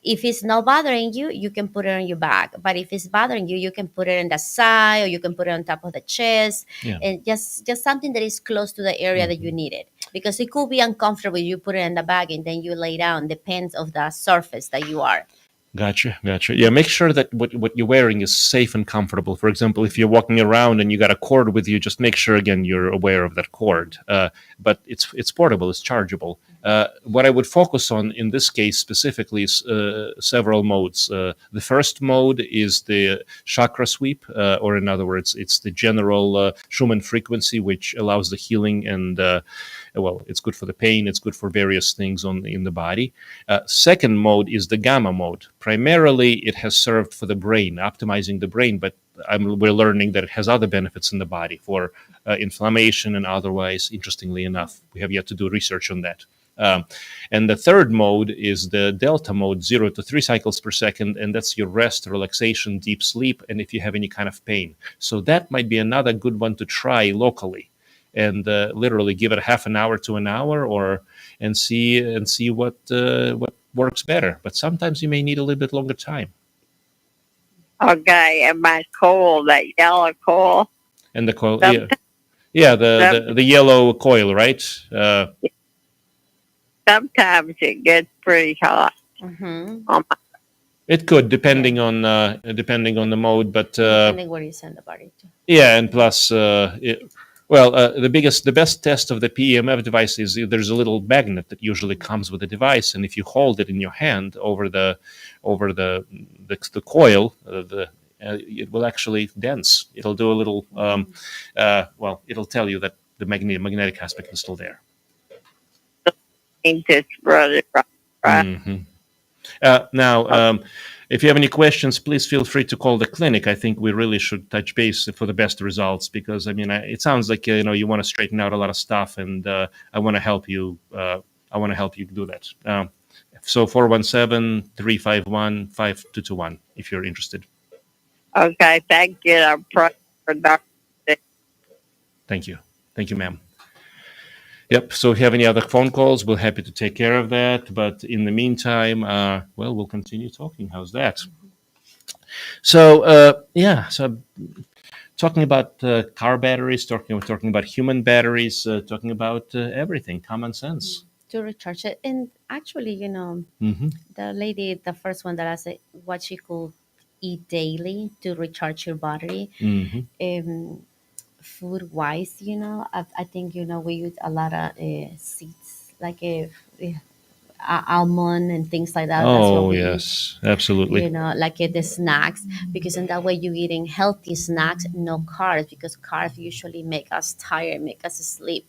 if it's not bothering you, you can put it on your back. But if it's bothering you, you can put it in the side, or you can put it on top of the chest, and just something that is close to the area that you need it. Because it could be uncomfortable. You put it in the bag and then you lay down. Depends of the surface that you are. Gotcha. Yeah, make sure that what you're wearing is safe and comfortable. For example, if you're walking around and you got a cord with you, just make sure again you're aware of that cord. But it's portable, it's chargeable. What I would focus on in this case specifically is several modes. The first mode is the chakra sweep, or in other words, it's the general Schumann frequency, which allows the healing and it's good for the pain. It's good for various things in the body. Second mode is the gamma mode. Primarily, it has served for the brain, optimizing the brain, but we're learning that it has other benefits in the body for inflammation and otherwise. Interestingly enough, we have yet to do research on that. And the third mode is the delta mode, 0 to 3 cycles per second, and that's your rest, relaxation, deep sleep, and if you have any kind of pain. So that might be another good one to try locally. And literally give it half an hour to an hour, and see what works better. But sometimes you may need a little bit longer time. Okay, and my coil, that yellow coil. And the coil, the yellow coil, right? Sometimes it gets pretty hot. It could, depending on the mode, but depending where you send the body to. Yeah, and plus. The best test of the PEMF device is there's a little magnet that usually comes with the device, and if you hold it in your hand over the coil, it will actually dance. It'll do a little. It'll tell you that the magnetic aspect is still there. Now, if you have any questions, please feel free to call the clinic. I think we really should touch base for the best results because, it sounds like, you want to straighten out a lot of stuff, and I want to help you. I want to help you do that. So 417-351-5221 if you're interested. Okay, thank you. I'm for Dr. Thank you, ma'am. Yep. So if you have any other phone calls, we're happy to take care of that. But in the meantime, we'll continue talking. How's that? So, So talking about car batteries, talking about human batteries, talking about everything, common sense. To recharge it. And actually, the lady, the first one that I said, what she could eat daily to recharge your body. Food wise, I think we use a lot of seeds, like almond and things like that. That's what Oh, we eat. yes, absolutely. Like the snacks, because in that way you're eating healthy snacks, no carbs, because carbs usually make us tired, make us sleep.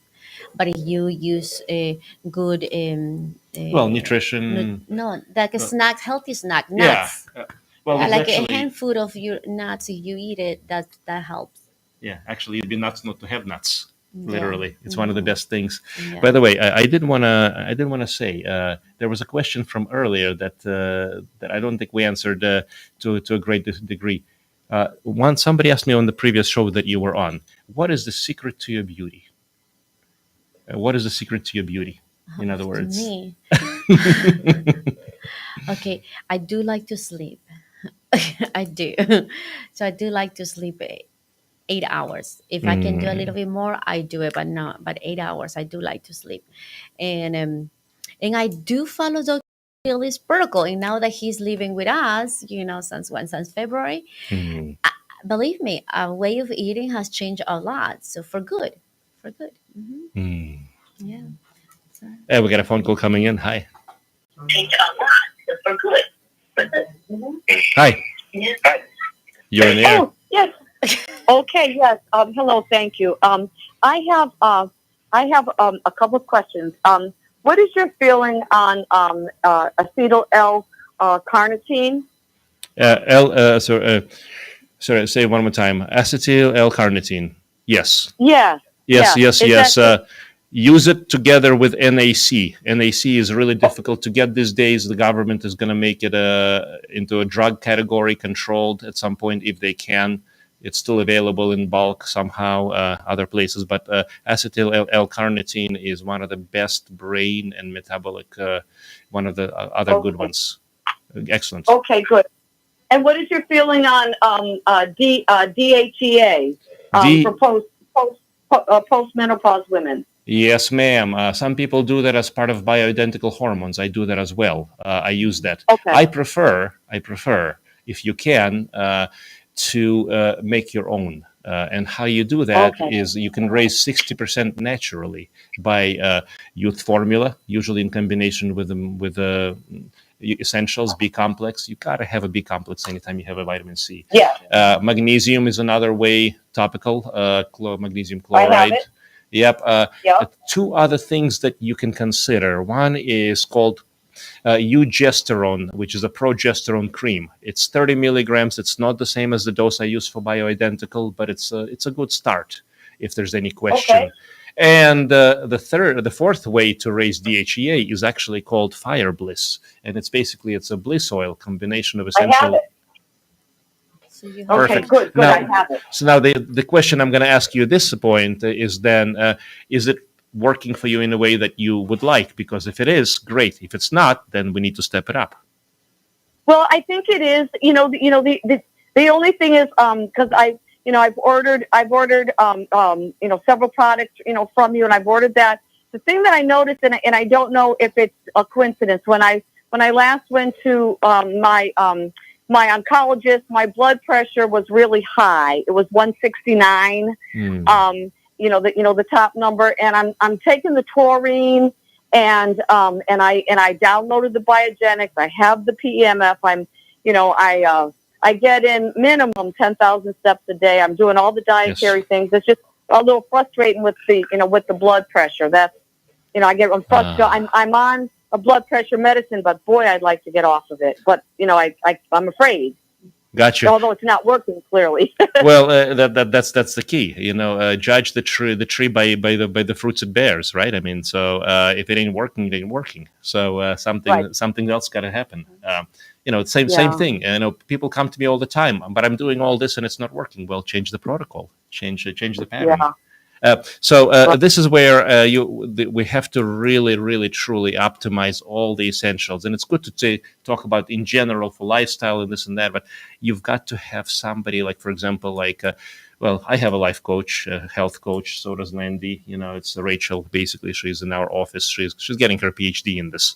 But if you use a good Well, nutrition. no, like a snack, healthy snack, Yeah. nuts, Well, there's like a actually, handful of your nuts, if you eat it, that helps. yeah, actually, it'd be nuts not to have nuts. Yeah. Literally, it's one of the best things. Yeah. By the way, I didn't want to say there was a question from earlier that I don't think we answered to a great degree. Somebody asked me on the previous show that you were on, what is the secret to your beauty? What is the secret to your beauty? In other To words, me. Okay, I do like to sleep. I do. So I do like to sleep 8 hours. If I can do a little bit more, I do it, but no, but 8 hours. I do like to sleep, and I do follow Dr. Shealy's protocol. And now that he's living with us, since February, believe me, our way of eating has changed a lot. So for good, for good. Yeah. So. we got a phone call coming in. Hi. Changed a lot for good. Hi. You're in the air. Oh, yes. Okay, yes. Hello, thank you. I have a couple of questions. What is your feeling on acetyl L-carnitine? Sorry, say it one more time. Acetyl L-carnitine. Yes. Yes. Yes. Use it together with NAC. NAC is really difficult to get these days. The government is going to make it into a drug category, controlled at some point if they can. It's still available in bulk somehow, other places. But acetyl L-carnitine is one of the best brain and metabolic, one of the other good ones. Excellent. Okay, good. And what is your feeling on DHEA for postmenopause women? Yes, ma'am. Some people do that as part of bioidentical hormones. I do that as well. I use that. Okay. I prefer, if you can, to make your own. And how you do that is you can raise 60% naturally by youth formula, usually in combination with essentials, B complex. You gotta have a B complex anytime you have a vitamin C. Yeah. Magnesium is another way, topical, magnesium chloride. I have it. Yep. Two other things that you can consider. One is called eugesterone, which is a progesterone cream. It's 30 milligrams. It's not the same as the dose I use for bioidentical, but it's a good start if there's any question. Okay. And the fourth way to raise DHEA is actually called Fire Bliss, and it's a bliss oil combination of essential. I have it. So you have Okay, good. Now, I have it. So now the question I'm going to ask you at this point is then, is it working for you in a way that you would like? Because if it is, great. If it's not, then we need to step it up. Well, I think it is. The only thing is because I've ordered several products from you, and I've ordered that. The thing that I noticed, and I don't know if it's a coincidence, when I last went to my oncologist, my blood pressure was really high. It was 169. The top number, and I'm taking the taurine, and I downloaded the Biogenics. I have the PEMF. I get in minimum 10,000 steps a day. I'm doing all the dietary things. It's just a little frustrating with the blood pressure. That's I'm frustrated. I'm on a blood pressure medicine, but boy, I'd like to get off of it. But I'm afraid. Gotcha. Although it's not working clearly. Well, that's the key. Judge the tree by the fruits it bears, right? I mean, so if it ain't working, it ain't working. So something else got to happen. Same thing. People come to me all the time, but I'm doing all this and it's not working. Well, change the protocol, change the pattern. Yeah. This is where we have to really, really, truly optimize all the essentials. And it's good to talk about in general for lifestyle and this and that, but you've got to have somebody like, for example, I have a life coach, a health coach. So does Landy. It's Rachel. Basically, she's in our office. She's getting her PhD in this.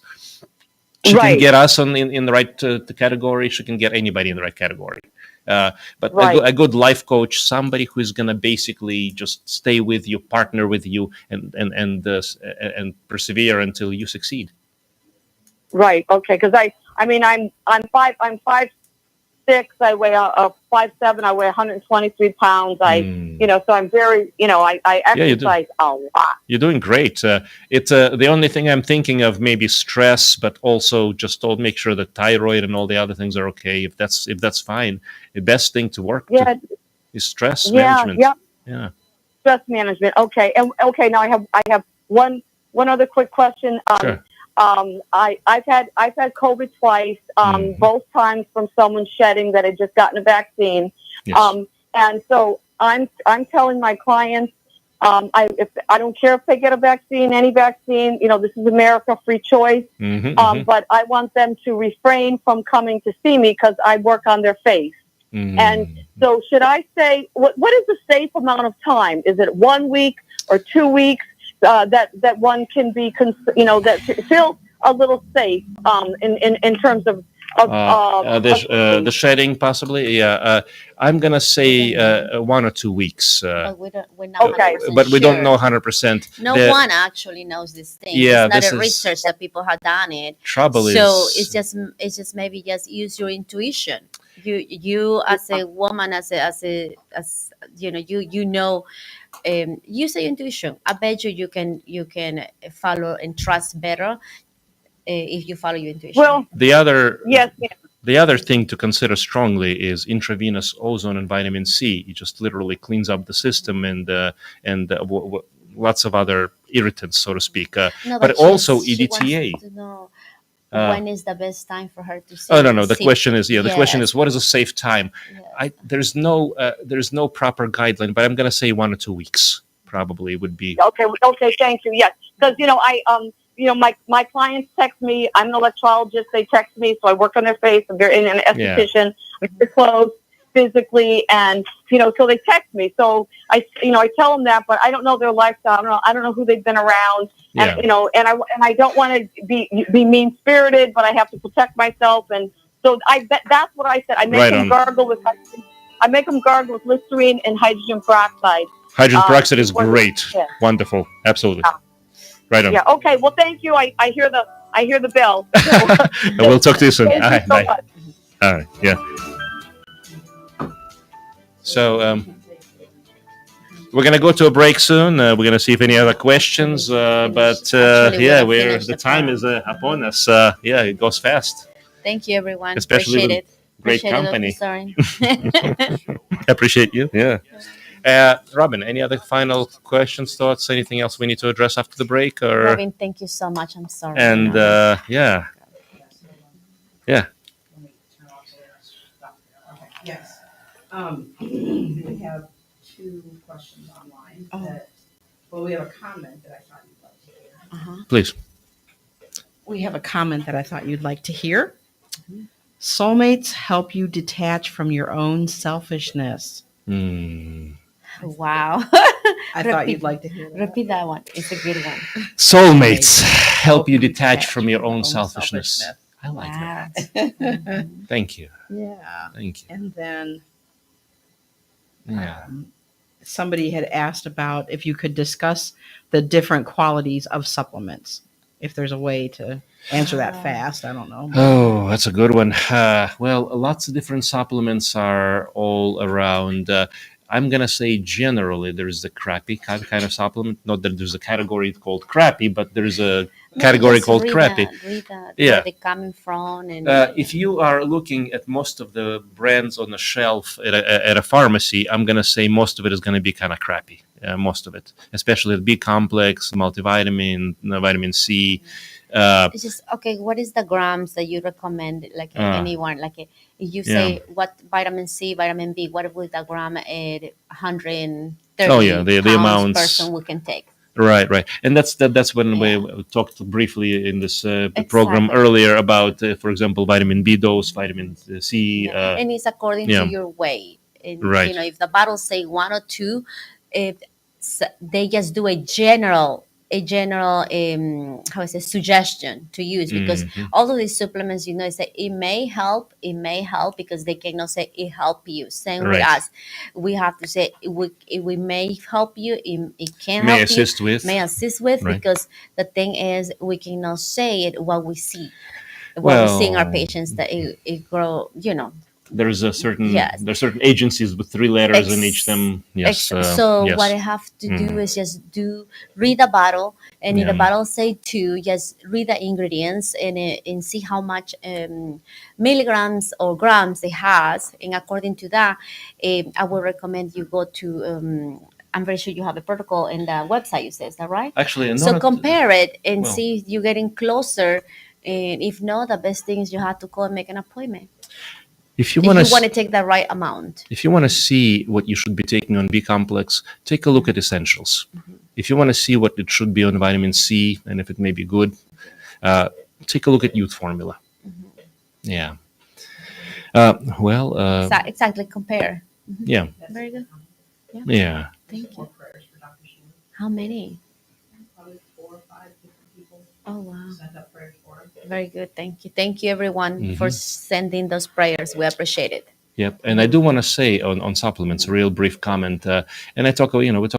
She can get us in the right category. She can get anybody in the right category. But a good life coach, somebody who is going to basically just stay with you, partner with you, and persevere until you succeed. Right. Okay. Because I'm 5'6". I weigh 5'7". I weigh 123 pounds. So I'm very, I exercise a lot. You're doing great. It's the only thing I'm thinking of, maybe stress, but also just make sure that thyroid and all the other things are okay. If that's fine, the best thing to work is stress management. Yeah. Stress management. Okay. And okay, now I have one other quick question. Sure. I've had COVID twice, both times from someone shedding that had just gotten a vaccine. Yes. And so I'm telling my clients, I don't care if they get a vaccine, any vaccine, this is America, free choice. But I want them to refrain from coming to see me because I work on their face. And so should I say, what is the safe amount of time? Is it 1 week or 2 weeks? That one can be, that feels a little safe in terms of the shedding, possibly. Yeah, I'm gonna say 1 or 2 weeks. But we're not but we don't know 100%. No one actually knows this thing. Yeah, it's not a research that people have done it. Trouble so it's just maybe just use your intuition. You as a woman, as use your intuition. I bet you can follow and trust better if you follow your intuition. Well, the other thing to consider strongly is intravenous ozone and vitamin C. It just literally cleans up the system and lots of other irritants, so to speak. But also EDTA. When is the best time for her to see? Oh no! The question is, the question is, what is a safe time? Yes. There's no proper guideline, but I'm going to say 1 or 2 weeks probably would be. Okay. Thank you. Yes, because my clients text me. I'm an electrologist. They text me, so I work on their face. I'm very an esthetician. I'm very close physically, and so they text me. So I tell them that, but I don't know their lifestyle. I don't know who they've been around. And and I don't want to be mean spirited, but I have to protect myself. And so that's what I said. I make them gargle with Listerine and hydrogen peroxide. Hydrogen peroxide is great. Yeah. Wonderful. Absolutely. Right on. Yeah. Okay. Well, thank you. I hear the bell. We'll talk to you soon. Thank you so bye. Much. All right. Yeah. So we're gonna go to a break soon. We're gonna see if any other questions. The time is upon us. It goes fast. Thank you, everyone. Especially appreciate it. Great appreciate company. It, Appreciate you. Yeah. Robin, any other final questions, thoughts, anything else we need to address after the break? Or Robin, thank you so much. I'm sorry. And yeah. Yes. We have 2 questions online. We have a comment that I thought you'd like to hear. Please. We have a comment that I thought you'd like to hear. Soulmates help you detach from your own selfishness. Wow. I thought you'd like to hear that. Repeat that one. It's a good one. Soulmates help you detach from your own selfishness. I like that. Thank you. Yeah. Thank you. And then somebody had asked about if you could discuss the different qualities of supplements. If there's a way to answer that fast, I don't know. Oh, that's a good one. Well, lots of different supplements are all around. I'm going to say generally there's the crappy kind of supplement. Not that there's a category called crappy, but there's a category called crappy. Read that, yeah. Where they're coming from. And if you are looking at most of the brands on the shelf at a pharmacy, I'm going to say most of it is going to be kind of crappy. Most of it, especially the B complex, multivitamin, vitamin C. It's just okay. What is the grams that you recommend? Like anyone, like if you say what vitamin C, vitamin B, what would the gram at 130? Oh yeah, the amounts person we can take. Right, and that's when we talked briefly in this program earlier about, for example, vitamin B dose, vitamin C, and it's according to your weight. And, right. If the bottles say 1 or 2, if they just do a general a general how is it suggestion to use, because all of these supplements, you know, say it may help, because they cannot say it help you. Same with Right. us, we have to say we may help you, it can May help you, assist with. may assist with, Right. because the thing is we cannot say it what we see, what we see in our Well, patients, that it grow, you know. there's Yes. certain agencies with 3 letters in each them. Yes. So what I Yes. have to do is just read the bottle, and if the Yeah. bottle say 2, just read the ingredients and see how much milligrams or grams it has, and according to that, I would recommend you go to. I'm very sure you have a protocol in the website. You say, is that right? Actually, So compare it and well, see if you're getting closer. And if not, the best thing is you have to call and make an appointment if you if want you want to to take the right amount. if you want to see what you should be taking on B complex, take a look at essentials. If you want to see what it should be on vitamin C and if it may be good, take a look at Youth Formula. Yeah. Exactly, compare. Yeah. Very good. Yeah. Thank you. How many? Oh, wow. Very good. Thank you. Thank you, everyone, for sending those prayers. We appreciate it. Yep, and I do want to say on supplements, a real brief comment, and we talk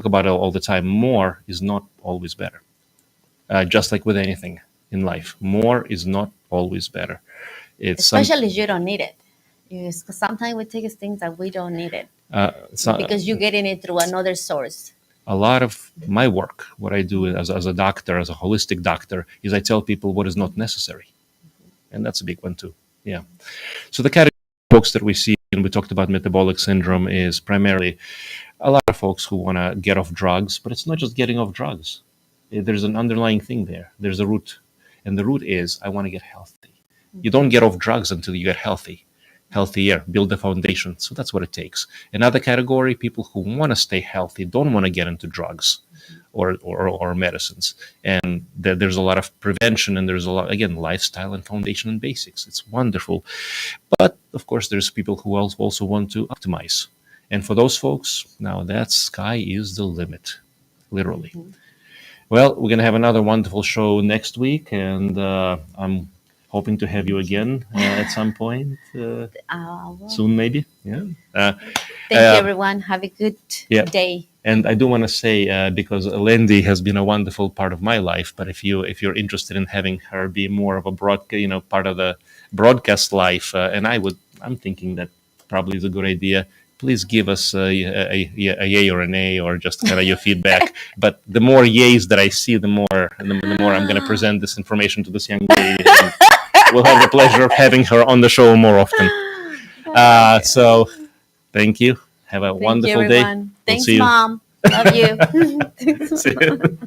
about it all the time. More is not always better, just like with anything in life. More is not always better. Especially if you don't need it. Yes, because sometimes we take things that we don't need it because you're getting it through another source. A lot of my work, what I do as a doctor, as a holistic doctor, is I tell people what is not necessary, and that's a big one too. Yeah. So the category of folks that we see, and we talked about metabolic syndrome, is primarily a lot of folks who want to get off drugs, but it's not just getting off drugs. There's an underlying thing there. There's a root, and the root is I want to get healthy. You don't get off drugs until you get healthier, build the foundation. So that's what it takes. Another category, people who want to stay healthy, don't want to get into drugs or medicines. And there's a lot of prevention, and there's a lot, again, lifestyle and foundation and basics. It's wonderful. But of course, there's people who also want to optimize. And for those folks, now that sky is the limit, literally. Well, we're going to have another wonderful show next week, and I'm hoping to have you again at some point soon, maybe. Yeah. Thank you, everyone. Have a good day. And I do want to say, because Lindy has been a wonderful part of my life, but if you're interested in having her be more of a part of the broadcast life, and I'm thinking that probably is a good idea. Please give us a yay or a nay, or just kind of your feedback. But the more yays that I see, the more I'm going to present this information to this young lady. And we'll have the pleasure of having her on the show more often. So, thank you. Have a wonderful day. Thanks, Mom. Love you. See you.